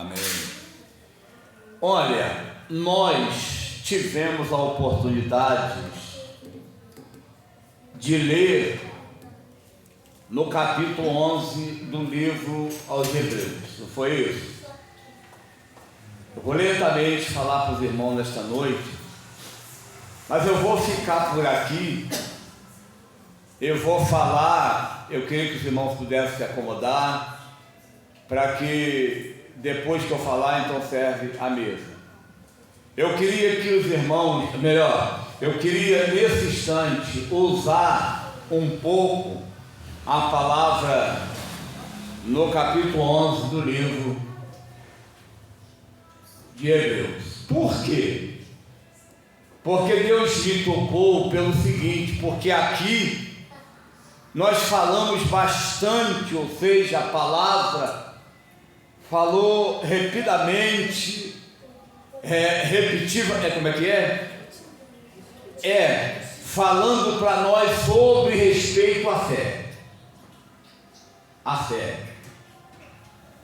Amém. Olha, nós tivemos a oportunidade de ler no capítulo 11 do livro aos Hebreus, não foi isso? Eu vou lentamente falar para os irmãos nesta noite, mas eu vou ficar por aqui. Eu vou falar, eu queria que os irmãos pudessem se acomodar, para que depois que eu falar, então serve a mesa. Eu queria que os irmãos, eu queria nesse instante usar um pouco a palavra no capítulo 11 do livro de Hebreus. Por quê? Porque Deus me tocou pelo seguinte, porque aqui nós falamos bastante, ou seja, a palavra falou repetidamente, como é que é? Falando para nós sobre respeito à fé. A fé.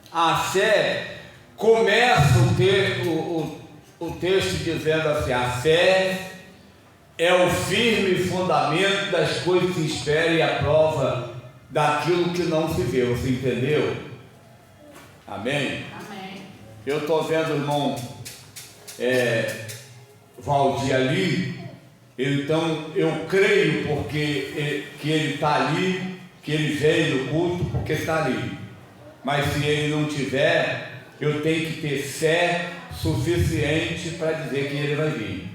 A fé começa o texto dizendo assim: a fé é o firme fundamento das coisas que se esperam e a prova daquilo que não se vê. Você entendeu? Amém? Amém. Eu estou vendo o irmão Valdir ali, então eu creio porque que ele está ali, que ele veio no culto porque está ali. Mas se ele não tiver, eu tenho que ter fé suficiente para dizer que ele vai vir.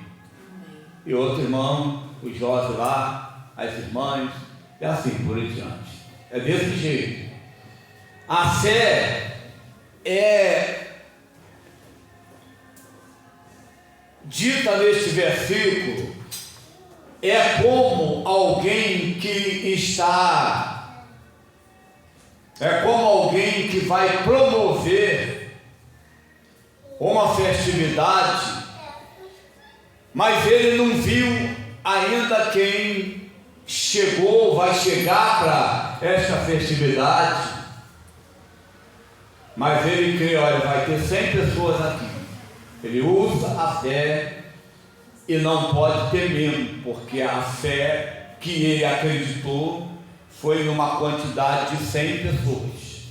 E outro irmão, o Jorge lá, as irmãs, e assim por diante. É desse jeito. A fé é dita neste versículo, é como alguém que vai promover uma festividade, mas ele não viu ainda quem vai chegar para esta festividade, mas ele crê, olha, vai ter 100 pessoas aqui. Ele usa a fé e não pode ter medo, porque a fé que ele acreditou foi numa quantidade de 100 pessoas.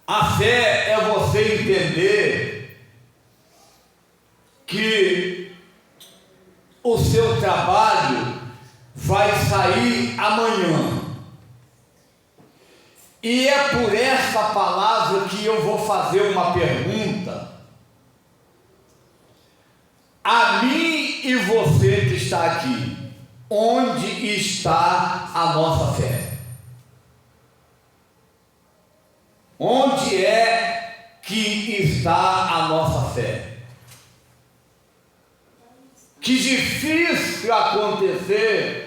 A fé é você entender que o seu trabalho vai sair amanhã. E é por essa palavra que eu vou fazer uma pergunta a mim e você que está aqui: onde está a nossa fé? Onde é que está a nossa fé? Que difícil acontecer,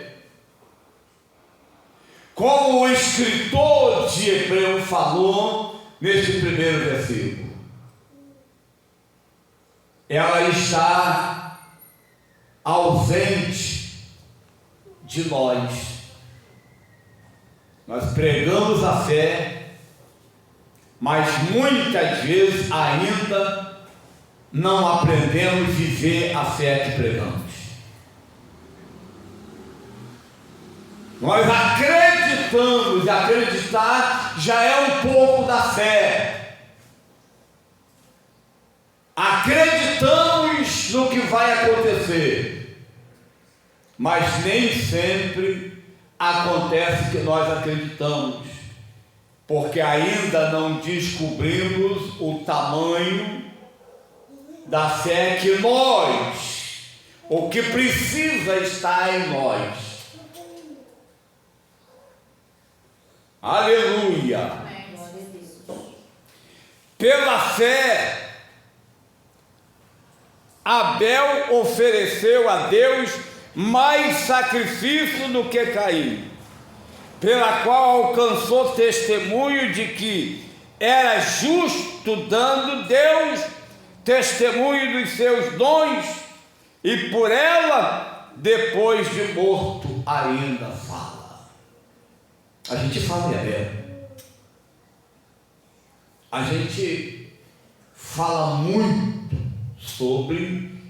como o escritor de Hebreus falou neste primeiro versículo. Ela está ausente de nós. Nós pregamos a fé, mas muitas vezes ainda não aprendemos a viver a fé que pregamos. Nós acreditamos, e acreditar já é um pouco da fé. Acreditamos no que vai acontecer, mas nem sempre acontece o que nós acreditamos, porque ainda não descobrimos o tamanho da fé que o que precisa estar em nós. Aleluia! Pela fé, Abel ofereceu a Deus mais sacrifício do que Caim, pela qual alcançou testemunho de que era justo, dando Deus testemunho dos seus dons, e por ela, depois de morto, ainda fala. A gente fala em Abel. a gente fala muito sobre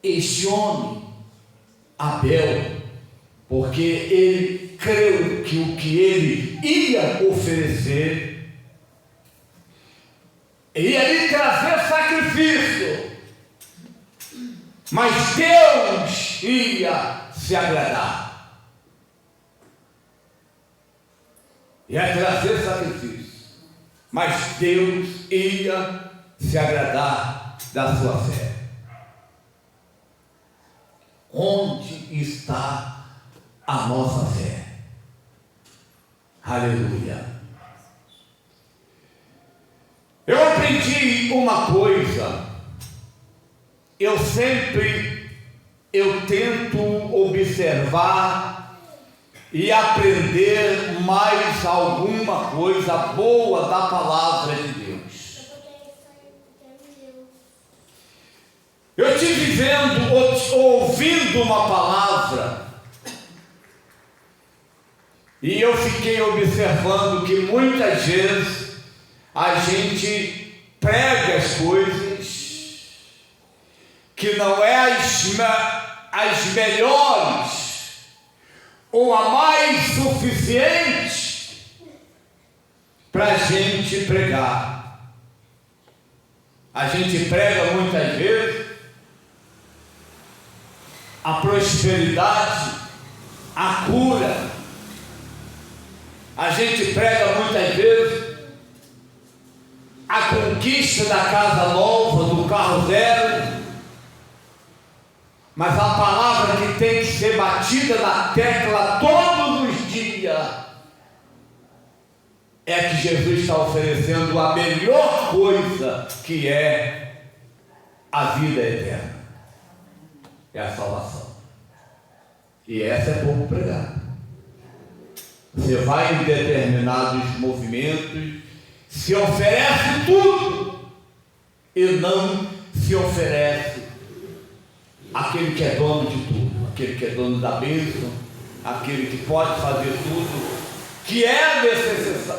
este homem, Abel, porque ele creu que o que ele ia oferecer ia lhe trazer sacrifício, mas Deus ia se agradar, ia trazer sacrifício, mas Deus ia se agradar da sua fé. Onde está a nossa fé? Aleluia. Eu aprendi uma coisa. Eu tento observar e aprender mais alguma coisa boa da palavra de Deus. Eu estive ouvindo uma palavra e eu fiquei observando que muitas vezes a gente prega as coisas que não é as melhores ou a mais suficiente para a gente pregar. A gente prega muitas vezes a prosperidade, a cura. A gente prega muitas vezes a conquista da casa nova, do carro zero. Mas a palavra que tem que ser batida na tecla todos os dias é que Jesus está oferecendo a melhor coisa, que é a vida eterna, é a salvação. E essa é pouco pregada. Você vai em determinados movimentos, se oferece tudo e não se oferece aquele que é dono de tudo, aquele que é dono da bênção, aquele que pode fazer tudo, que é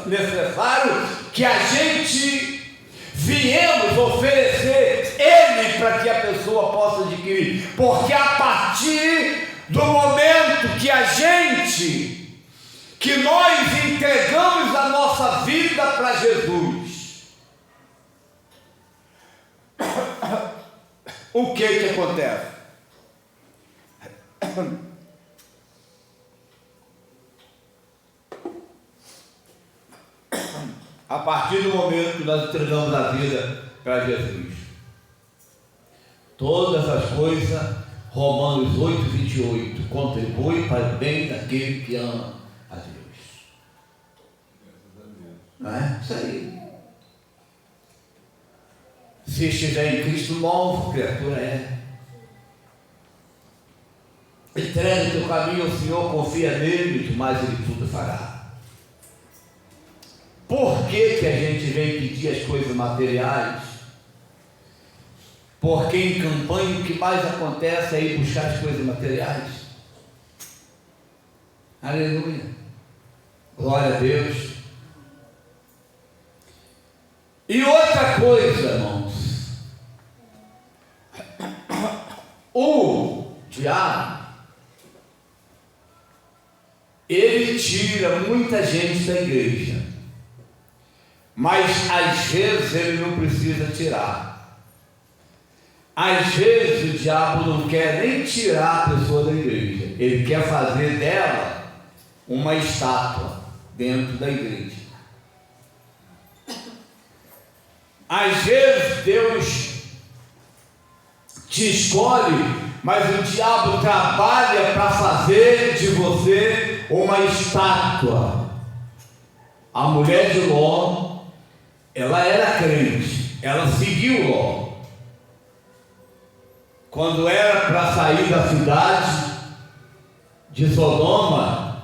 necessário que a gente viemos oferecer Ele para que a pessoa possa adquirir, porque a partir do momento que nós entregamos a nossa vida para Jesus, o que acontece? A partir do momento que nós entregamos a vida para Jesus, todas as coisas, Romanos 8:28, contribui para o bem daquele que ama a Deus. Não é? Isso aí. Se estiver em Cristo, novo criatura é. Entrega o teu caminho ao Senhor, confia nele, mas Ele tudo fará. Por que a gente vem pedir as coisas materiais? Porque em campanha o que mais acontece é ir buscar as coisas materiais. Aleluia. Glória a Deus. E outra coisa, irmãos, o diabo, ele tira muita gente da igreja, mas às vezes ele não precisa tirar. Às vezes o diabo não quer nem tirar a pessoa da igreja, ele quer fazer dela uma estátua dentro da igreja. Às vezes Deus te escolhe, mas o diabo trabalha para fazer de você uma estátua. A mulher de Ló, ela era crente, ela seguiu Ló. Quando era para sair da cidade de Sodoma,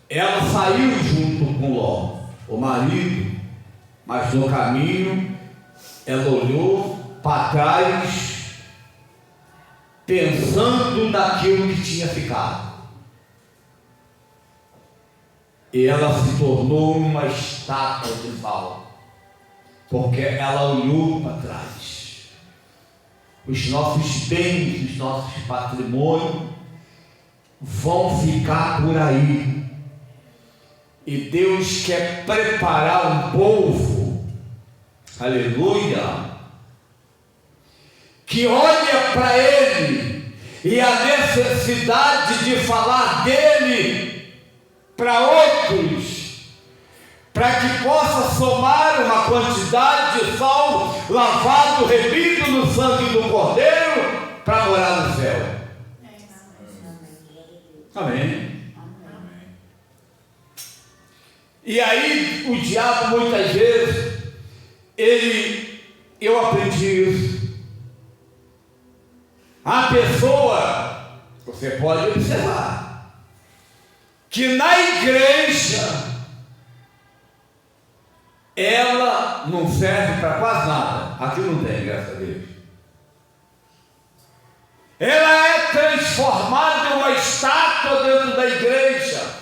ela saiu junto com Ló, o marido, mas no caminho ela olhou para trás, pensando naquilo que tinha ficado, e ela se tornou uma estátua de sal. porque ela olhou para trás. Os nossos bens, os nossos patrimônios vão ficar por aí. E Deus quer preparar um povo, aleluia, que olha para Ele e a necessidade de falar dele para outros, para que possa somar uma quantidade de sal lavado, remido no sangue do Cordeiro, para morar no céu. Amém. E aí o diabo muitas vezes, eu aprendi isso. A pessoa, você pode observar, que na igreja ela não serve para quase nada. Aqui não tem, graças a Deus. Ela é transformada em uma estátua dentro da igreja.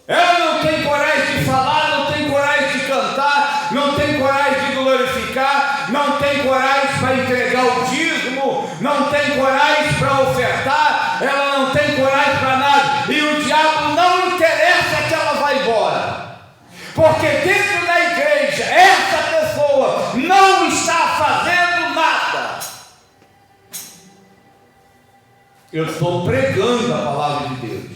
Ela não tem coragem de falar, não tem coragem de cantar, não tem coragem de glorificar, não tem coragem para entregar o dízimo, não tem coragem para ofertar, ela não tem coragem para nada. E o diabo não interessa que ela vá embora, porque dentro da igreja essa pessoa não está fazendo nada. Eu estou pregando a palavra de Deus.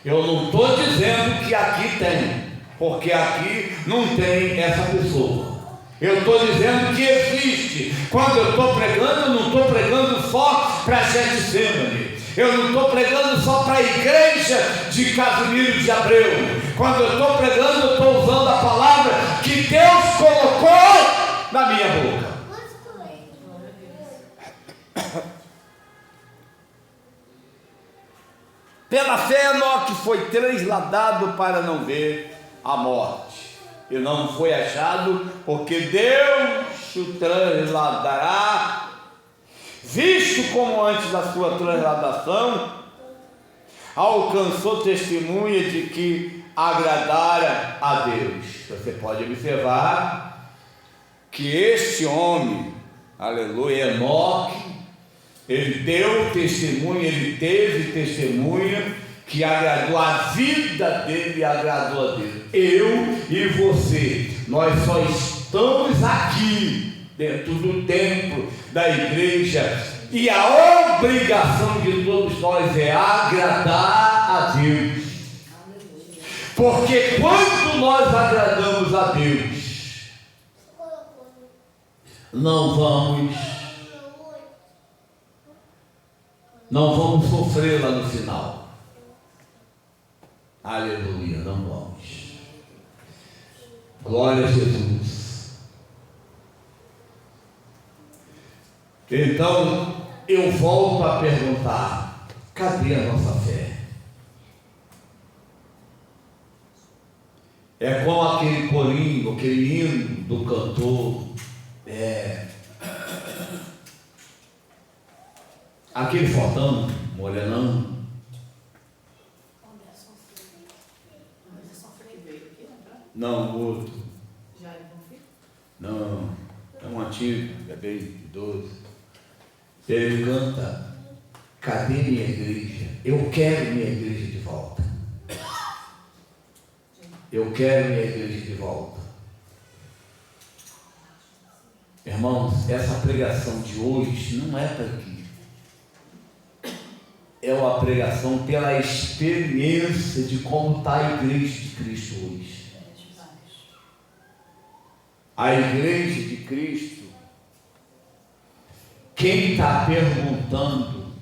Eu não estou dizendo que aqui tem, porque aqui não tem essa pessoa. Eu estou dizendo que existe. Quando eu estou pregando, eu não estou pregando só para Getsemane. Eu não estou pregando só para a igreja de Casimiro de Abreu. Quando eu estou pregando, eu estou usando a palavra que Deus colocou na minha boca. Pela fé, Enoque foi trasladado para não ver a morte, e não foi achado, porque Deus o trasladará, visto como antes da sua transladação alcançou testemunha de que agradara a Deus. Você pode observar que este homem, aleluia, Enoque, ele deu testemunha, ele teve testemunha que agradou a vida dele e agradou a Deus. Eu e você, nós só estamos aqui dentro do templo da igreja, e a obrigação de todos nós é agradar a Deus. Porque quando nós agradamos a Deus, não vamos sofrer lá no final. Aleluia, não vamos. Glória a Jesus. Então, eu volto a perguntar: cadê a nossa fé? É como aquele corinho, aquele hino do cantor, aquele fortão, morenão. Não, o outro. Não, é um antigo, é bem idoso. Ele canta: cadê minha igreja? Eu quero minha igreja de volta. Eu quero minha igreja de volta. Irmãos, essa pregação de hoje não é para aqui. É uma pregação pela experiência de como está a igreja de Cristo hoje. A igreja de Cristo, quem está perguntando,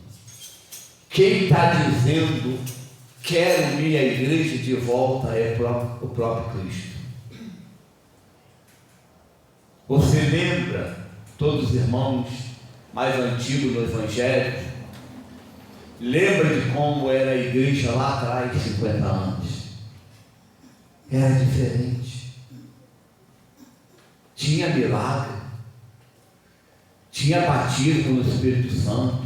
quem está dizendo quero minha igreja de volta, é o próprio Cristo. Você lembra, todos os irmãos mais antigos do Evangelho, lembra de como era a igreja lá atrás, 50 anos? Era diferente. Tinha milagre, tinha batismo no Espírito Santo,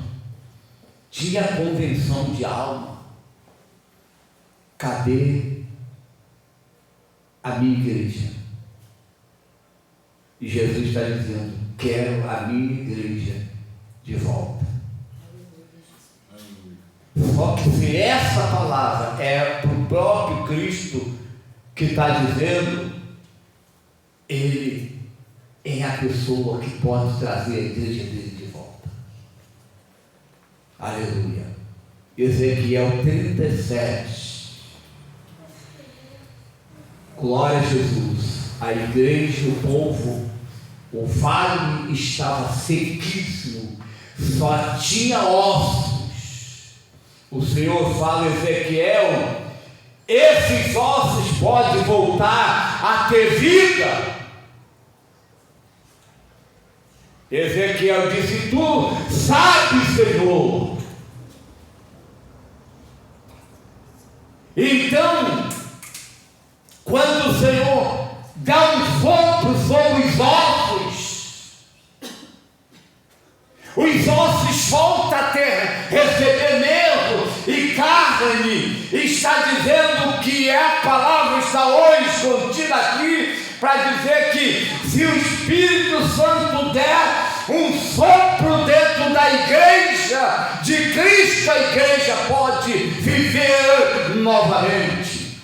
tinha convenção de alma. Cadê? a minha igreja. E Jesus está dizendo: quero a minha igreja de volta. Só que se essa palavra é para o próprio Cristo que está dizendo, Ele é a pessoa que pode trazer a igreja dele de volta. Aleluia. Ezequiel 37. Glória a Jesus. A igreja, o povo, o vale estava sequíssimo, só tinha ossos. O Senhor fala a Ezequiel: esses ossos podem voltar a ter vida. Ezequiel disse: tu sabes, Senhor. Então, quando o Senhor dá um sopro sobre os ossos voltam a receber nervo e carne. Está dizendo que a palavra está hoje contida aqui para dizer que se o Espírito Santo der um sopro dentro da igreja de Cristo, a igreja pode viver novamente.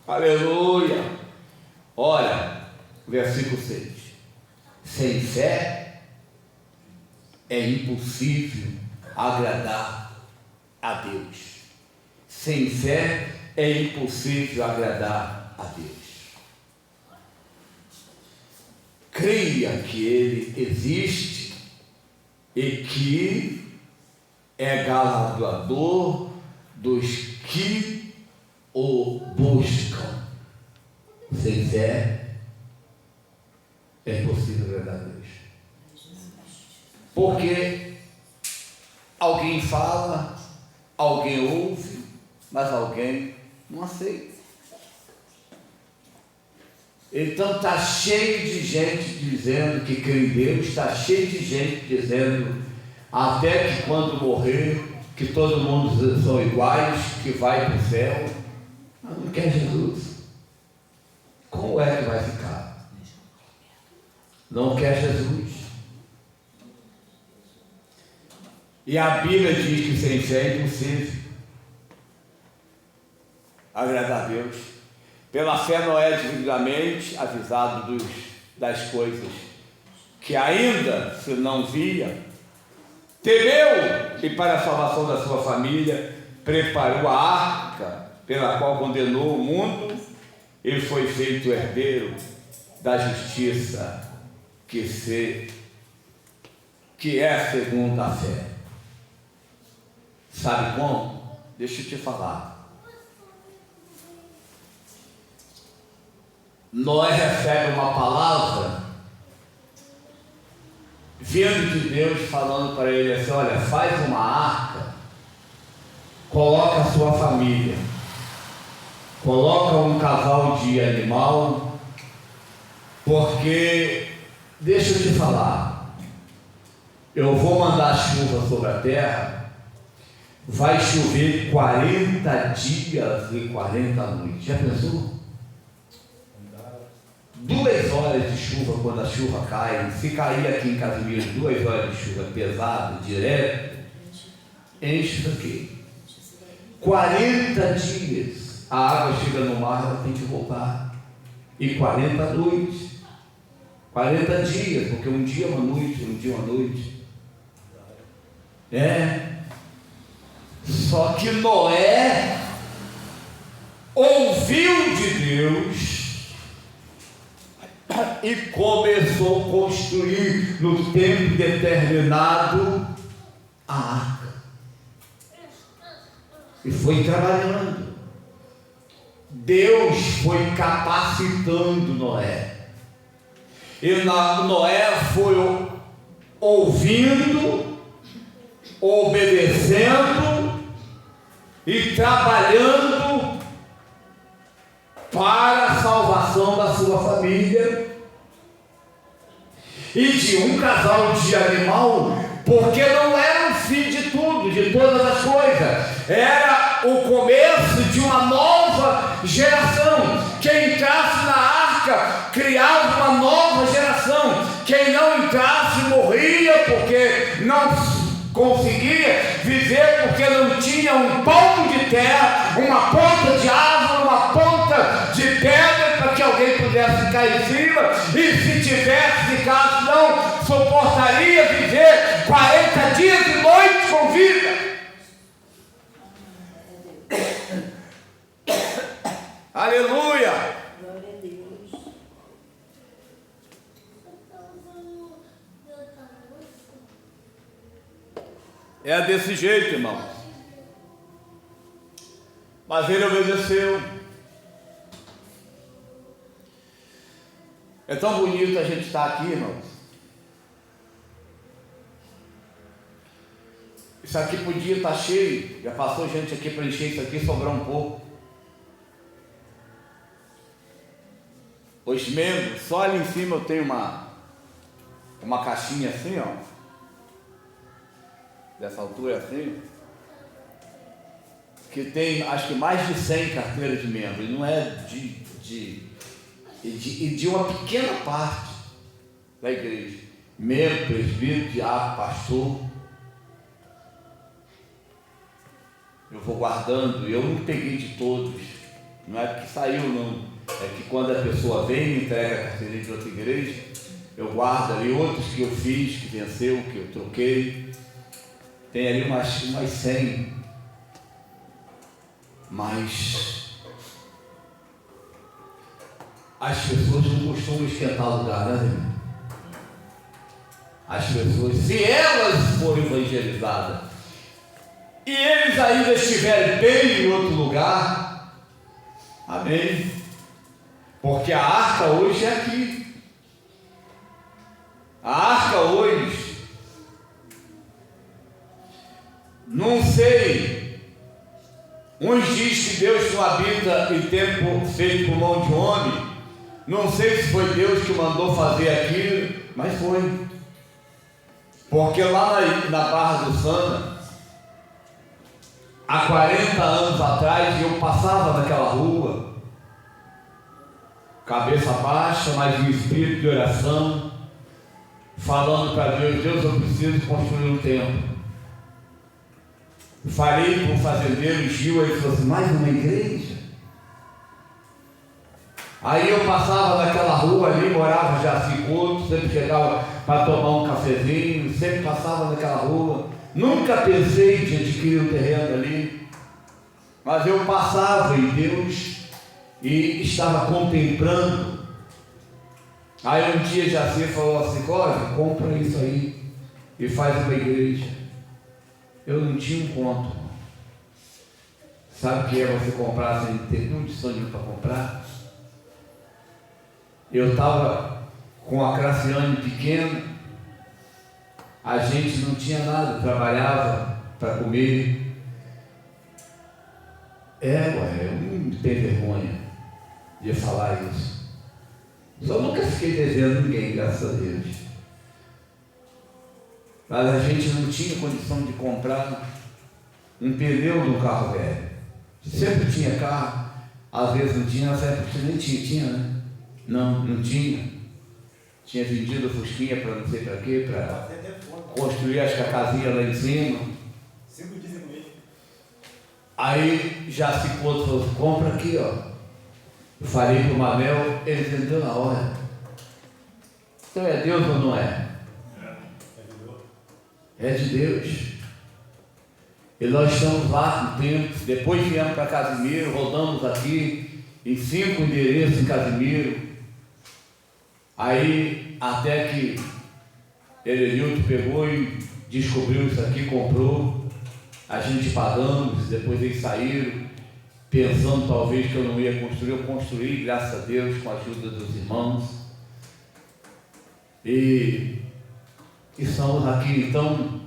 Aleluia. Olha, versículo 6. Sem fé é impossível agradar a Deus. Sem fé é impossível agradar a Deus. Creia que Ele existe e que é galardoador dos que o buscam. Sem fé é impossível agradar a Deus. Porque alguém fala, alguém ouve, mas alguém não aceita. Então está cheio de gente dizendo que crê em Deus, está cheio de gente dizendo até que quando morrer, que todo mundo são iguais, que vai para o céu. Mas não quer Jesus. Como é que vai ficar? Não quer Jesus. E a Bíblia diz que sem fé é impossível agradar a Deus. Pela fé Noé devidamente avisado das coisas que ainda se não via, temeu e para a salvação da sua família preparou a arca pela qual condenou o mundo e foi feito herdeiro da justiça que é segundo a fé. Sabe como? Deixa eu te falar. Noé recebe uma palavra vindo de Deus, falando para ele assim: olha, faz uma arca, coloca a sua família, coloca um casal de animal, porque, deixa eu te falar, eu vou mandar chuva sobre a terra, vai chover 40 dias e 40 noites. Já pensou? 2 horas de chuva, quando a chuva cai, se cair aqui em Casimiro 2 horas de chuva pesada, direto, enche isso aqui. 40 dias, a água chega no mar, ela tem que voltar. E 40 noites, 40 dias, porque um dia é uma noite, um dia é uma noite. Só que Noé ouviu de Deus e começou a construir no tempo determinado a arca. E foi trabalhando. Deus foi capacitando Noé. E Noé foi ouvindo, obedecendo e trabalhando para a salvação da sua família e de um casal de animal, porque não era o fim de tudo, de todas as coisas, era o começo de uma nova geração. Quem entrasse na arca criava uma nova geração. Quem não entrasse morria, porque não conseguia viver, porque não tinha um palmo de terra, uma ponta de árvore, uma ponta de pedra para que alguém pudesse cair em cima, e se tivesse ficado, não suportaria viver 40 dias e noites com vida. Aleluia! Glória a Deus. É desse jeito, irmãos. Mas ele obedeceu. É tão bonito a gente estar aqui, irmãos. Isso aqui podia estar cheio. Já passou gente aqui para encher isso aqui, sobrar um pouco. Os membros, só ali em cima eu tenho uma caixinha assim, ó. Dessa altura assim. Que tem, acho que mais de 100 carteiras de membro. E não é de uma pequena parte da igreja. Membro, presbítero, diácono, pastor. Eu vou guardando, eu não peguei de todos. Não é porque saiu, não. É que quando a pessoa vem e me entrega a carteirinha de outra igreja, eu guardo ali outros que eu fiz, que venceu, que eu troquei. Tem ali umas 100. Mas as pessoas não costumam esquentar o lugar, né, irmão? As pessoas, se elas forem evangelizadas e eles ainda estiverem bem em outro lugar, amém? Porque a arca hoje é aqui. A arca hoje, não sei, uns dizem que Deus não habita em tempo feito por mão de homem. Não sei se foi Deus que mandou fazer aquilo, mas foi. Porque lá na Barra do Sana, há 40 anos atrás, eu passava naquela rua, cabeça baixa, mas em espírito de oração, falando para Deus: Deus, eu preciso construir um templo. Falei para o fazendeiro Gil, ele falou assim: mais uma igreja? Aí eu passava naquela rua ali, morava Jaci Couto, sempre chegava para tomar um cafezinho, sempre passava naquela rua. Nunca pensei de adquirir um terreno ali, mas eu passava em Deus e estava contemplando. Aí um dia Jaci falou assim: Cláudio, compra isso aí e faz uma igreja. Eu não tinha um conto. Sabe o que é você comprar sem ter condição nenhuma para comprar? Eu estava com a Craciane pequena, a gente não tinha nada, trabalhava para comer. Eu não tenho vergonha de falar isso. Só nunca fiquei devendo ninguém, graças a Deus. Mas a gente não tinha condição de comprar um pneu no carro velho. Sempre tinha carro, às vezes não tinha, nessa época nem tinha, né? Não tinha. Tinha vendido a Fusquinha para não sei para quê, para construir as casinhas lá em cima. 5 dias com ele. Aí já se falou: compra aqui, ó. Eu falei para o Manel, ele entendeu na hora. Então é Deus ou não é? É de Deus. E nós estamos lá com tempo. Depois viemos para Casimiro, rodamos aqui em 5 endereços em Casimiro. Aí até que Elenilton pegou e descobriu isso aqui, comprou. A gente pagamos, depois eles saíram, pensando talvez que eu não ia construir. Eu construí, graças a Deus, com a ajuda dos irmãos. E estamos aqui. Então,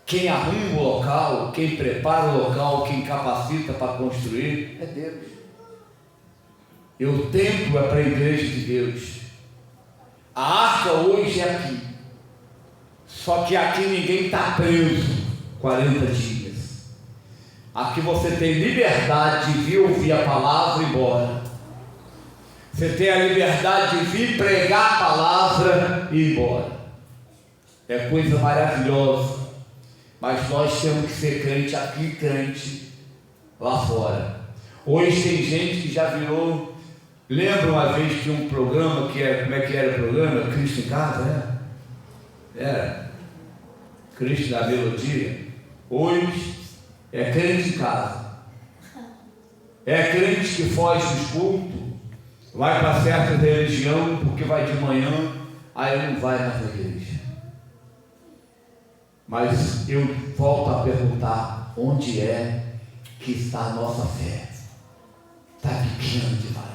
quem arruma o local, quem prepara o local, quem capacita para construir, é Deus. E o templo é para a igreja de Deus. A arca hoje é aqui. Só que aqui ninguém está preso 40 dias. Aqui você tem liberdade de vir ouvir a palavra e ir embora. Você tem a liberdade de vir pregar a palavra e ir embora. É coisa maravilhosa. Mas nós temos que ser crente aqui, crente lá fora. Hoje tem gente que já virou. Lembra uma vez que um programa que era, como é que era o programa? Cristo em Casa, né? Era Cristo na Melodia. Hoje é crente em casa. É crente que foge dos cultos, vai para certa religião porque vai de manhã, aí não vai mais na igreja. Mas eu volto a perguntar: onde é que está a nossa fé? Está pequena demais.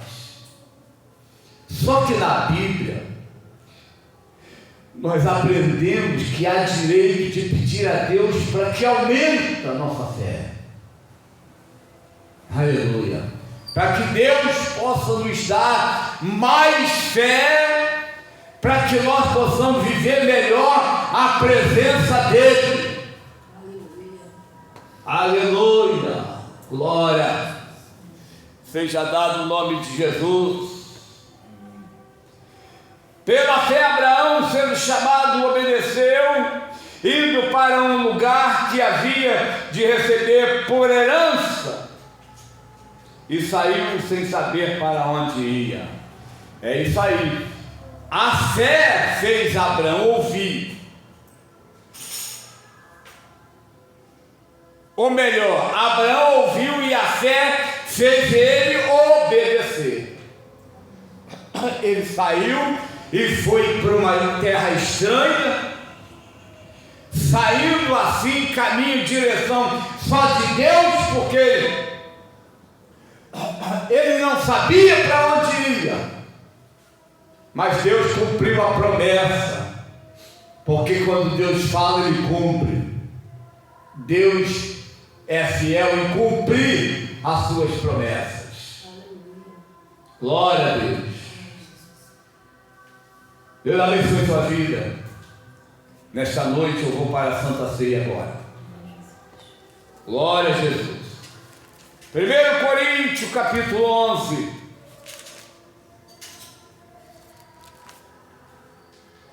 Só que na Bíblia nós aprendemos que há direito de pedir a Deus para que aumente a nossa fé. Aleluia. Para que Deus possa nos dar mais fé, para que nós possamos viver melhor a presença dEle. Aleluia. Glória seja dado o nome de Jesus. Pela fé, Abraão, sendo chamado, obedeceu, indo para um lugar que havia de receber por herança, e saiu sem saber para onde ia. É isso aí. A fé fez Abraão ouvir. Ou melhor, Abraão ouviu e a fé fez ele obedecer. Ele saiu e foi para uma terra estranha, saindo assim, caminho em direção só de Deus, porque ele não sabia para onde ia, mas Deus cumpriu a promessa, porque quando Deus fala, Ele cumpre. Deus é fiel em cumprir as suas promessas. Glória a Deus. Deus abençoe sua vida. Nesta noite eu vou para a Santa Ceia agora. Glória a Jesus. 1 Coríntios capítulo 11.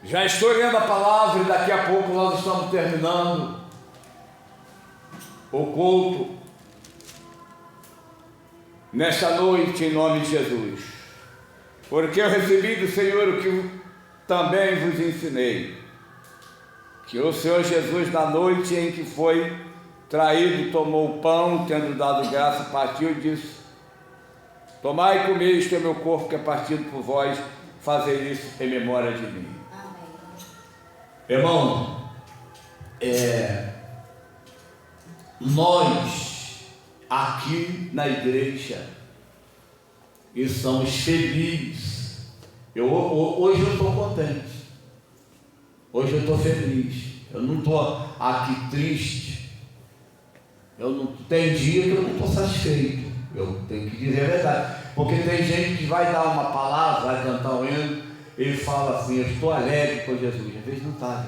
Já estou lendo a palavra e daqui a pouco nós estamos terminando o culto. Nesta noite, em nome de Jesus. Porque eu recebi do Senhor o que também vos ensinei, que o Senhor Jesus, na noite em que foi traído, tomou o pão, tendo dado graça, partiu e disse: tomai e comei, este é meu corpo que é partido por vós, fazei isso em memória de mim. Amém. Irmão, nós aqui na igreja estamos felizes. Hoje eu estou contente, hoje eu estou feliz, eu não estou aqui triste, tem dia que eu não estou satisfeito, eu tenho que dizer a verdade, porque tem gente que vai dar uma palavra, vai cantar um hino, ele fala assim: eu estou alegre com Jesus. Às vezes não está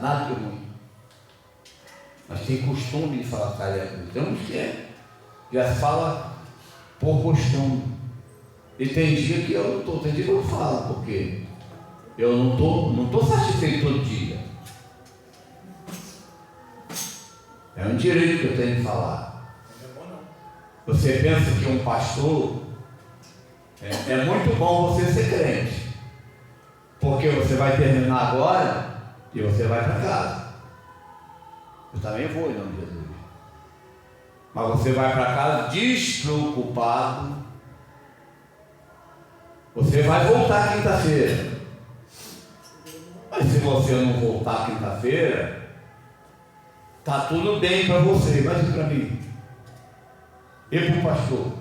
nada de ruim, mas tem costume de falar que está alegre. Então já se fala por costume. E tem dia que eu não estou, tem dia que eu não falo, porque eu não estou satisfeito todo dia. É um direito que eu tenho de falar. Você pensa que um pastor, é muito bom você ser crente, porque você vai terminar agora e você vai para casa. Eu também vou em nome de Jesus. Mas você vai para casa despreocupado. Você vai voltar quinta-feira. Mas se você não voltar quinta-feira, está tudo bem para você, mas e para mim? E para o pastor?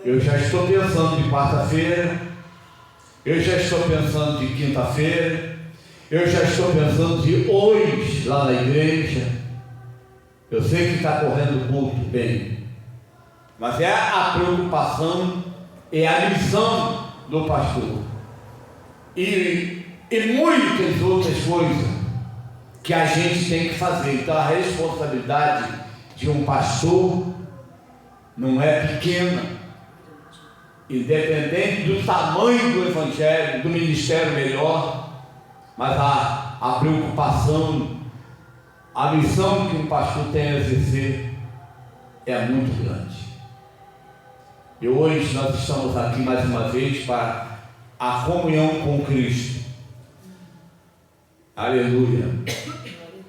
Eu já estou pensando de quarta-feira, eu já estou pensando de quinta-feira, eu já estou pensando de hoje lá na igreja. Eu sei que está correndo muito bem, mas é a preocupação, é a missão do pastor e muitas outras coisas que a gente tem que fazer. Então a responsabilidade de um pastor não é pequena, independente do tamanho do evangelho, do ministério melhor, mas a preocupação, a missão que um pastor tem a exercer é muito grande. E hoje nós estamos aqui mais uma vez para a comunhão com Cristo. Aleluia.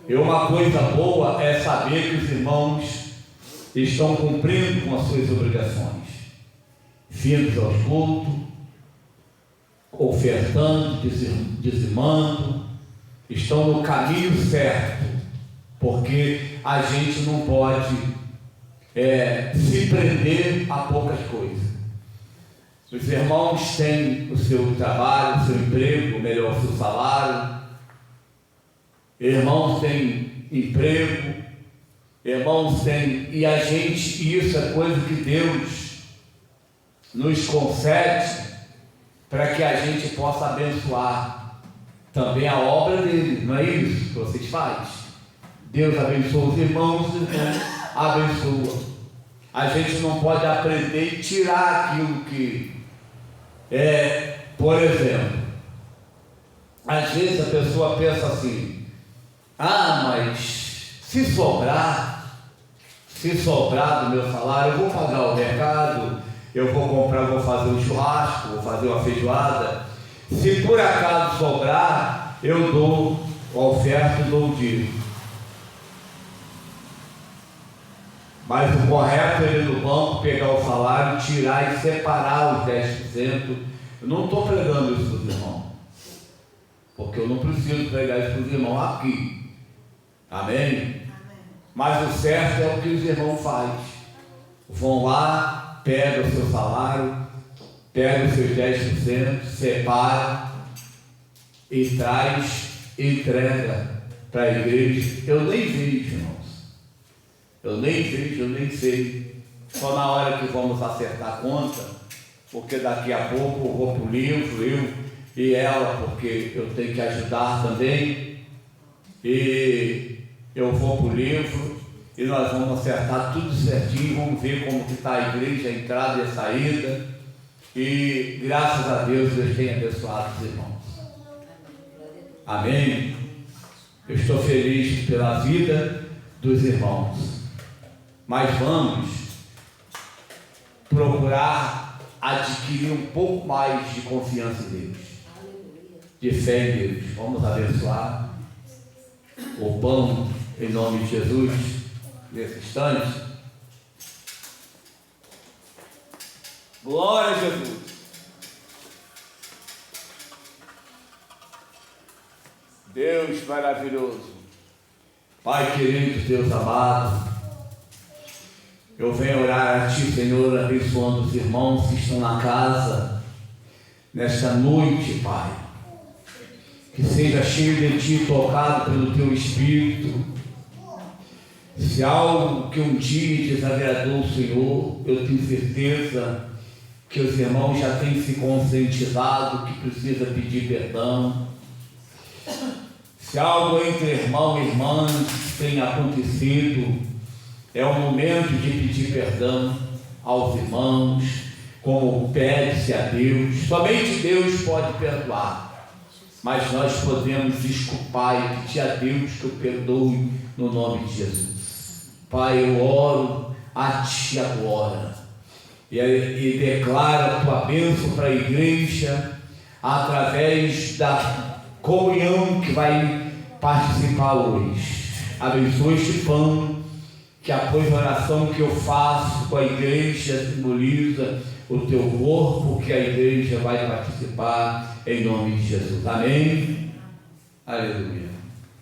E uma coisa boa é saber que os irmãos estão cumprindo com as suas obrigações, vindo aos cultos, ofertando, dizimando, estão no caminho certo, porque a gente não pode se prender a poucas coisas. Os irmãos têm o seu trabalho, o seu emprego, melhor, o seu salário. Irmãos têm emprego, irmãos têm, e a gente, isso é coisa que Deus nos concede para que a gente possa abençoar também a obra dele, não é isso que vocês fazem? Deus abençoa os irmãos, abençoa. A gente não pode aprender e tirar aquilo que por exemplo, às vezes a pessoa pensa assim: mas se sobrar do meu salário, eu vou pagar o mercado, eu vou comprar, vou fazer um churrasco, vou fazer uma feijoada. Se por acaso sobrar, eu dou a oferta, dou o dízimo. Mas o correto é ir no banco, pegar o salário, tirar e separar os 10%. Eu não estou pregando isso para os irmãos, porque eu não preciso pregar isso para os irmãos aqui. Amém? Amém? Mas o certo é o que os irmãos fazem. Vão lá, pegam o seu salário, pegam os seus 10%, separa e traz, entrega para a igreja. Eu nem vejo, irmãos. Eu nem vejo, eu nem sei. Só na hora que vamos acertar a conta, porque daqui a pouco eu vou para o livro, eu e ela, porque eu tenho que ajudar também. E eu vou para o livro e nós vamos acertar tudo certinho, vamos ver como que está a igreja, a entrada e a saída. E graças a Deus tem abençoado os irmãos. Amém? Eu estou feliz pela vida dos irmãos. Mas vamos procurar adquirir um pouco mais de confiança em Deus, de fé em Deus. Vamos abençoar o pão em nome de Jesus nesse instante. Glória a Jesus. Deus maravilhoso, Pai querido, Deus amado, eu venho orar a Ti, Senhor, abençoando os irmãos que estão na casa nesta noite, Pai. Que seja cheio de Ti, tocado pelo Teu Espírito. Se algo que um dia desagradou o Senhor, eu tenho certeza que os irmãos já têm se conscientizado que precisa pedir perdão. Se algo entre irmão e irmã tem acontecido, é o momento de pedir perdão aos irmãos, como pede-se a Deus. Somente Deus pode perdoar, mas nós podemos desculpar e pedir a Deus que o perdoe no nome de Jesus. Pai, eu oro a Ti agora e declaro a Tua bênção para a igreja através da comunhão que vai participar hoje. Abençoe este pão, que após a oração que eu faço com a igreja simboliza o Teu corpo, que a igreja vai participar em nome de Jesus. Amém? Aleluia.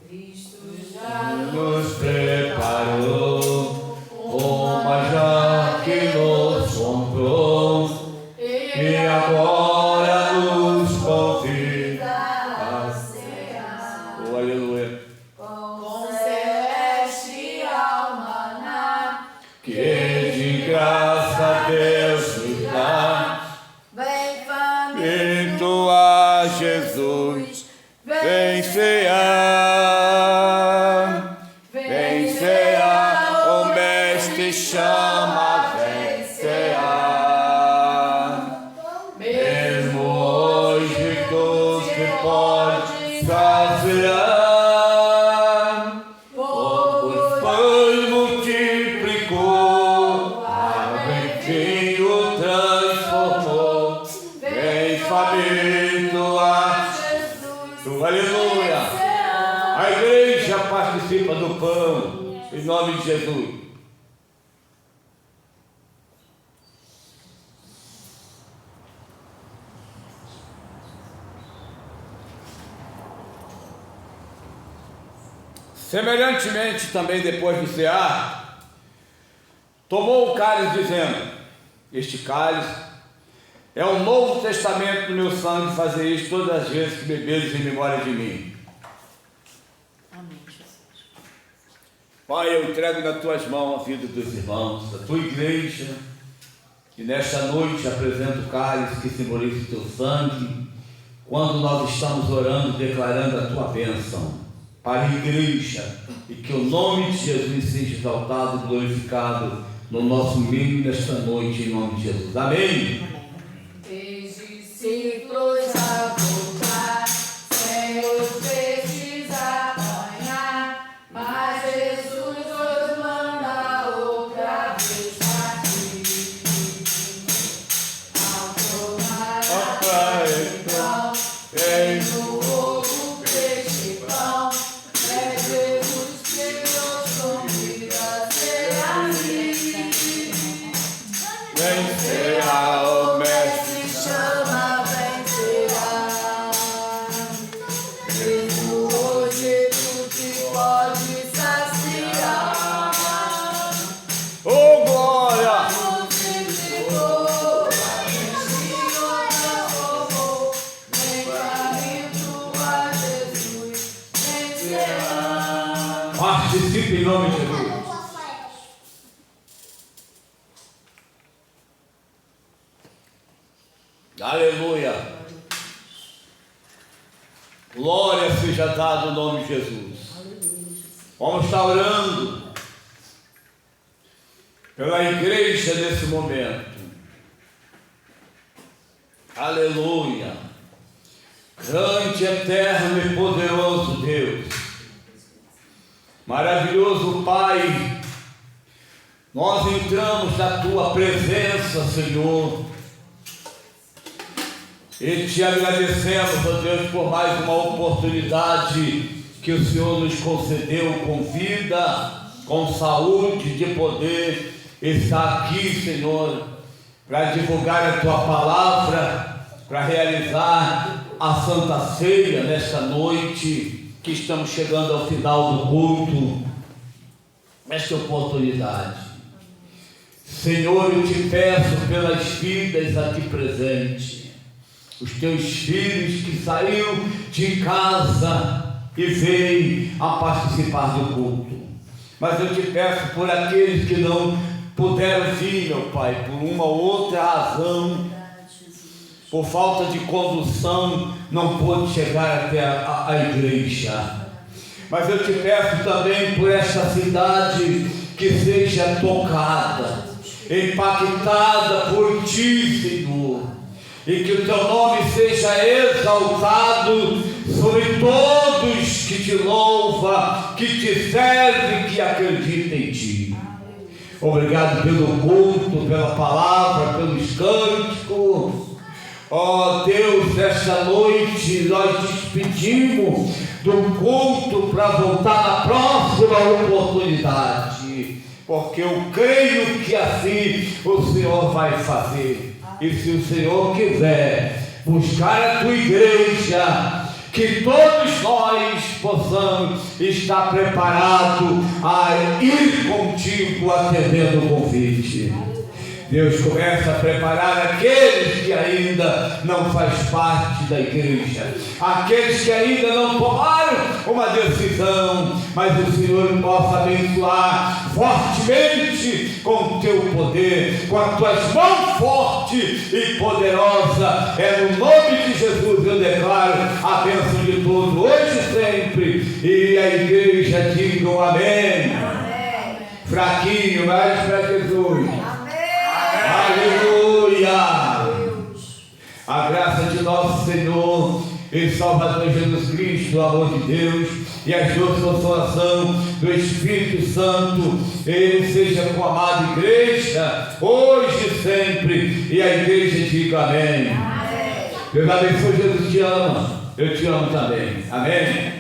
Cristo já Nos preparou uma já que nos comprou e agora nos convida a cear. Oh, aleluia. com celestial maná, Que de graça Deus nos dá. vem faminto Bendito a Jesus, vem cear, vem cear, oh pão, em nome de Jesus. Semelhantemente, também depois de cear, tomou o cálice, dizendo: este cálice é o novo testamento do meu sangue, fazer isto todas as vezes que beberes em memória de mim. Amém, Jesus. Pai, eu entrego nas tuas mãos a vida dos irmãos, da tua igreja, e nesta noite apresento o cálice que simboliza o teu sangue, quando nós estamos orando, declarando a tua bênção para a igreja, e que o nome de Jesus seja exaltado e glorificado no nosso meio nesta noite, em nome de Jesus. Amém. Vejo discípulos a voltar, sem os peixes apanhar, mas Jesus nos manda outra vez partir. Ao tomar a pão, tem no ovo peixe e pão, é Jesus que nos convida a ser assim. Vencerá o Mestre chama, vencerá. Mesmo hoje tu te pode saciar. Oh, glória! Multiplicou, encheu, transformou. Vem caminho a Jesus, vencerá. Participe em nome de Jesus. Aleluia. Glória seja dada no nome de Jesus. Vamos estar orando pela igreja nesse momento. Aleluia. Grande, eterno e poderoso Deus, maravilhoso Pai, nós entramos na tua presença, Senhor, e te agradecemos, ó Deus, por mais uma oportunidade que o Senhor nos concedeu com vida, com saúde, de poder estar aqui, Senhor, para divulgar a tua palavra, para realizar a Santa Ceia nesta noite, que estamos chegando ao final do culto, esta oportunidade. Senhor, eu te peço pelas vidas aqui presentes, os teus filhos que saíram de casa e veio a participar do culto. Mas eu te peço por aqueles que não puderam vir, meu Pai, por uma ou outra razão, por falta de condução, não pôde chegar até a igreja. Mas eu te peço também por esta cidade que seja tocada, impactada por ti, Senhor, e que o teu nome seja exaltado sobre todos que te louvam, que te servem, que acreditam em ti. Obrigado pelo culto, pela palavra, pelos cânticos. Ó Deus, esta noite nós despedimos do culto para voltar na próxima oportunidade, porque eu creio que assim o Senhor vai fazer. E se o Senhor quiser buscar a tua igreja, que todos nós possamos estar preparados a ir contigo atendendo o convite. Deus começa a preparar aqueles que ainda não fazem parte da igreja, aqueles que ainda não tomaram uma decisão, mas o Senhor possa abençoar fortemente com o teu poder, com as tuas mãos fortes e poderosas. É no nome de Jesus eu declaro a bênção de todos, hoje e sempre, e a igreja diga amém. Amém. Fraquinho, mas para Jesus. Aleluia! A graça de nosso Senhor e Salvador Jesus Cristo, o amor de Deus e a doce consolação do Espírito Santo, ele seja com a amada igreja, hoje e sempre, e a igreja diga amém. Deus abençoe, Jesus te ama, eu te amo também. Amém.